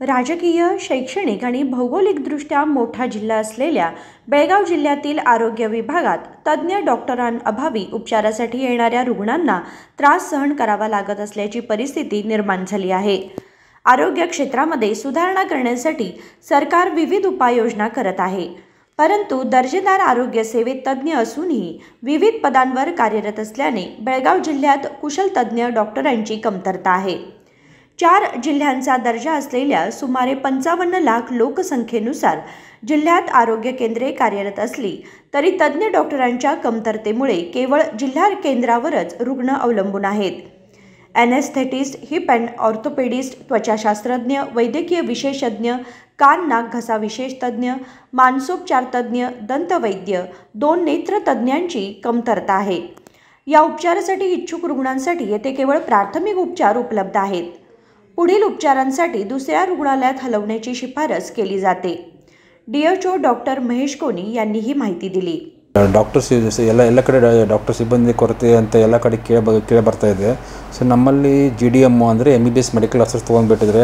राजकीय, शैक्षणिक आणि भौगोलिकदृष्ट्या मोठा जिल्हा असलेल्या बेळगाव जिल्ह्यातील आरोग्य विभागात तज्ज्ञ डॉक्टरांअभावी उपचारासाठी येणाऱ्या रुग्णांना त्रास सहन करावा लागत असल्याची परिस्थिती निर्माण झाली आहे। आरोग्य क्षेत्रामध्ये सुधारणा करण्यासाठी सरकार विविध उपाययोजना करत आहे, परंतु दर्जेदार आरोग्य सेवेत तज्ज्ञ असूनही विविध पदांवर कार्यरत असल्याने बेळगाव जिल्ह्यात कुशल तज्ज्ञ डॉक्टरांची कमतरता आहे। 4 जिल्ह्यांचा दर्जा असलेल्या सुमारे 55 लाख लोकसंख्येनुसार जिल्ह्यात आरोग्य केंद्रे कार्यरत असली तरी तज्ज्ञ डॉक्टरांच्या कमतरतेमुळे केवळ जिल्हा केंद्रावरच रुग्ण अवलंबून आहेत। एनेस्थेटिस्ट, हिप अँड ऑर्थोपेडिस्ट, त्वचाशास्त्रज्ञ, वैद्यकीय विशेषज्ञ, कान नाक घसा विशेष तज्ज्ञ, मानसोपचार तज्ज्ञ, दंतवैद्य, 2 नेत्र तज्ज्ञांची कमतरता आहे। या उपचारासाठी इच्छुक रुग्णांसाठी येथे केवळ प्राथमिक उपचार उपलब्ध आहेत। पुढील उपचारांसाठी दुसऱ्या रुग्णालयात हलवण्याची शिफारस केली जाते। DHO डॉक्टर महेश कोनी यांनी ही माहिती दिली। ಡಾಕ್ಟರ್ಸ್ ಎಲ್ಲ ಕಡೆ ಡಾಕ್ಟರ್ ಸಿಬ್ಬಂದಿ ಕೊರತೆ ಅಂತ ಎಲ್ಲ ಕಡೆ ಕೇಳಿ ಬರ್ತಾ ಇದೆ। ಸೊ ನಮ್ಮಲ್ಲಿ GDM ಅಂದರೆ MBBS ಮೆಡಿಕಲ್ ಆಫೀಸರ್ ತೊಗೊಂಡ್ಬಿಟ್ಟಿದ್ರೆ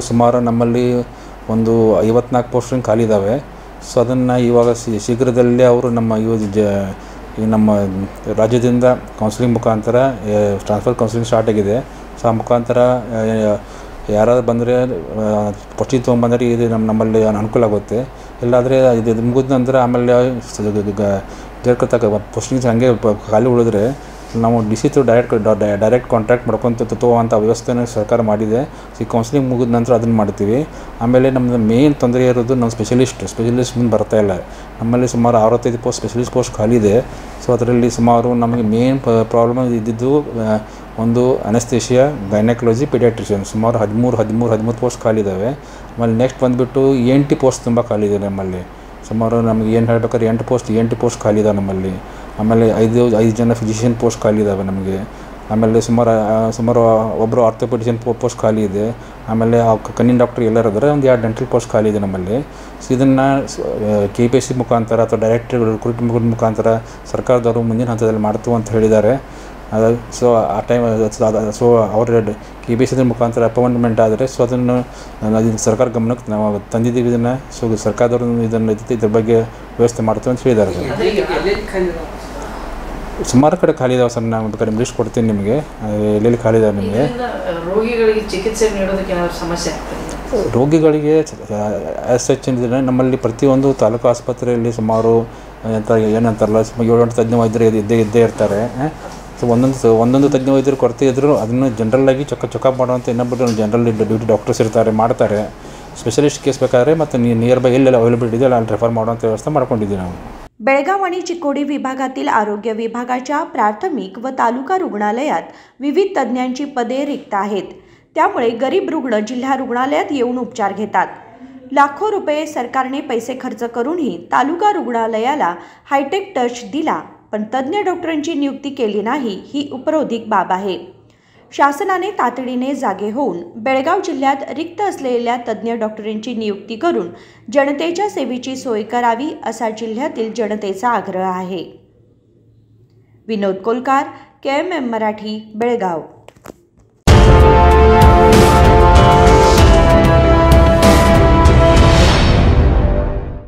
ಸುಮಾರು ನಮ್ಮಲ್ಲಿ ಒಂದು 54 ಪೋಸ್ಟಿಂಗ್ ಖಾಲಿ ಇದ್ದಾವೆ। ಸೊ ಅದನ್ನು ಇವಾಗ ಶೀಘ್ರದಲ್ಲೇ ಅವರು ನಮ್ಮ ರಾಜ್ಯದಿಂದ ಕೌನ್ಸಿಲಿಂಗ್ ಮುಖಾಂತರ ಟ್ರಾನ್ಸ್ಫರ್ ಕೌನ್ಸಿಲಿಂಗ್ ಸ್ಟಾರ್ಟ್ ಆಗಿದೆ। ಸೊ ಆ ಮುಖಾಂತರ ಯಾರಾದರೂ ಬಂದರೆ ಪೋಸ್ಟಿಂಗ್ ತೊಗೊಂಡ್ಬಂದರೆ ಇದು ನಮ್ಮಲ್ಲಿ ಅನುಕೂಲ ಆಗುತ್ತೆ। ಇಲ್ಲಾದರೆ ಇದು ಮುಗಿದ ನಂತರ ಆಮೇಲೆ ಪೋಸ್ಟಿಂಗ್ಸ್ ಹಾಗೆ ಖಾಲಿ ಉಳಿದ್ರೆ ನಾವು DC ಥ್ರೂ ಡೈರೆಕ್ಟ್ ಕಾಂಟ್ಯಾಕ್ಟ್ ಮಾಡ್ಕೊತ ತಗೋವಂಥ ವ್ಯವಸ್ಥೆನ ಸರ್ಕಾರ ಮಾಡಿದೆ। ಈ ಕೌನ್ಸಿಲಿಂಗ್ ಮುಗಿದ ನಂತರ ಅದನ್ನು ಮಾಡ್ತೀವಿ। ಆಮೇಲೆ ನಮ್ಮದು ಮೇನ್ ತೊಂದರೆ ಇರೋದು ನಾವು ಸ್ಪೆಷಲಿಸ್ಟ್ ಮುಂದೆ ಬರ್ತಾಯಿಲ್ಲ। ನಮ್ಮಲ್ಲಿ ಸುಮಾರು 65 ಸ್ಪೆಷಲಿಸ್ಟ್ ಪೋಸ್ಟ್ ಖಾಲಿ ಇದೆ। ಸೊ ಅದರಲ್ಲಿ ಸುಮಾರು ನಮಗೆ ಮೇನ್ ಪ್ರಾಬ್ಲಮ್ ಇದ್ದಿದ್ದು ಒಂದು ಅನೆಸ್ಥೇಷಿಯಾ, ಗೈನಕಾಲಜಿ, ಪೀಡಿಯಾಟ್ರಿಷಿಯನ್ ಸುಮಾರು 13 ಪೋಸ್ಟ್ ಖಾಲಿ ಇದ್ದಾವೆ। ಆಮೇಲೆ ನೆಕ್ಸ್ಟ್ ಬಂದುಬಿಟ್ಟು ENT ಪೋಸ್ಟ್ ತುಂಬ ಖಾಲಿ ಇದೆ ನಮ್ಮಲ್ಲಿ। ಸುಮಾರು ನಮಗೆ ಏನು ಹೇಳ್ಬೇಕಾದ್ರೆ 8 ಪೋಸ್ಟ್ ಖಾಲಿ ಇದಾವೆ ನಮ್ಮಲ್ಲಿ। ಆಮೇಲೆ 5 ಜನ ಫಿಸಿಷಿಯನ್ ಪೋಸ್ಟ್ ಖಾಲಿ ಇದ್ದಾವೆ ನಮಗೆ। ಆಮೇಲೆ ಸುಮಾರು ಒಬ್ಬರು ಆರ್ಥೋಪೆಡಿಷಿಯನ್ ಪೋಸ್ಟ್ ಖಾಲಿ ಇದೆ। ಆಮೇಲೆ ಕಣ್ಣಿನ ಡಾಕ್ಟರ್ ಎಲ್ಲರೂ ಇದ್ದಾರೆ, ಒಂದು 2 ಡೆಂಟಲ್ ಪೋಸ್ಟ್ ಖಾಲಿ ಇದೆ ನಮ್ಮಲ್ಲಿ। ಸೊ ಇದನ್ನು KPSC ಮುಖಾಂತರ ಅಥವಾ ಡೈರೆಕ್ಟ್ ರಿಕ್ರೂಟ್ಮೆಂಟ್ ಮುಖಾಂತರ ಸರ್ಕಾರದವರು ಮುಂದಿನ ಹಂತದಲ್ಲಿ ಮಾಡ್ತೀವಿ ಅಂತ ಹೇಳಿದ್ದಾರೆ। ಸೊ ಆ ಟೈಮ್ ಅವ್ರ KPSC ಮುಖಾಂತರ ಅಪಾಯಿಂಟ್ಮೆಂಟ್ ಆದರೆ ಸೊ ಅದನ್ನು ಸರ್ಕಾರ ಗಮನಕ್ಕೆ ನಾವು ತಂದಿದ್ದೀವಿ ಇದನ್ನು। ಸೊ ಸರ್ಕಾರದವರು ಇದ್ರ ಬಗ್ಗೆ ವ್ಯವಸ್ಥೆ ಮಾಡ್ತೀವಿ ಅಂತ ಹೇಳಿದ್ದಾರೆ ಸರ್। ಸುಮಾರು ಕಡೆ ಖಾಲಿ ಇದಾವೆ ಸರ್, ನಾನು ಬೇಕಾದ್ರೆ ಲಿಸ್ಟ್ ಕೊಡ್ತೀನಿ ನಿಮಗೆ, ಎಲ್ಲೆಲ್ಲಿ ಖಾಲಿ ಇದಾವೆ ನಿಮಗೆ। ರೋಗಿಗಳಿಗೆ ಚಿಕಿತ್ಸೆ ನೀಡೋದಕ್ಕೆ ಏನಾದರೂ ಸಮಸ್ಯೆ ಆಗ್ತದೆ? ರೋಗಿಗಳಿಗೆ ಆ್ಯಸ್ ಸಚ್ ಏನಿದೆ ನಮ್ಮಲ್ಲಿ ಪ್ರತಿಯೊಂದು ತಾಲೂಕು ಆಸ್ಪತ್ರೆಯಲ್ಲಿ ಸುಮಾರು ಏನಂತಾರಲ್ಲ 7-8 ತಜ್ಞ ವೈದ್ಯರು ಇದ್ದೇ ಇರ್ತಾರೆ। ಸೊ ಒಂದೊಂದು ತಜ್ಞ ವೈದ್ಯರು ಕೊರತೆ ಇದ್ದರೂ ಅದನ್ನು ಜನರಲ್ಲಾಗಿ ಚೆಕಪ್ ಮಾಡುವಂಥ ಇನ್ನೊಬ್ಬರು ಜನರಲ್ ಡ್ಯೂಟಿ ಡಾಕ್ಟರ್ಸ್ ಮಾಡ್ತಾರೆ। ಸ್ಪೆಷಲಿಸ್ಟ್ ಕೇಸ್ ಬೇಕಾದರೆ ಮತ್ತು ನಿಯರ್ ಬೈ ಎಲ್ಲೆಲ್ಲ ಅವೈಲಬಿಲಿಟಿ ಇದೆ ಅಲ್ಲಿ ರೆಫರ್ ಮಾಡುವಂಥ ವ್ಯವಸ್ಥೆ ಮಾಡ್ಕೊಂಡಿದ್ದೀವಿ ನಾವು। बेळगाव आणि चिकोडी विभागातील आरोग्य विभागाच्या प्राथमिक व तालुका रुग्णालयात विविध तज्ज्ञांची पदे रिक्त आहेत। त्यामुळे गरीब रुग्ण जिल्हा रुग्णालयात येऊन उपचार घेतात। लाखो रुपये सरकारने पैसे खर्च करूनही तालुका रुग्णालयाला हायटेक टच दिला, पण तज्ज्ञ डॉक्टरांची नियुक्ती केली नाही ही उपरोधिक बाब आहे। शासनाने तातडीने जागे होऊन बेळगाव जिल्ह्यात रिक्त असलेल्या तज्ज्ञ डॉक्टरांची नियुक्ती करून जनतेच्या सेवेची सोय करावी असा जिल्ह्यातील जनतेचा आग्रह आहे। विनोद कोलकार, KMM मराठी, बेळगाव।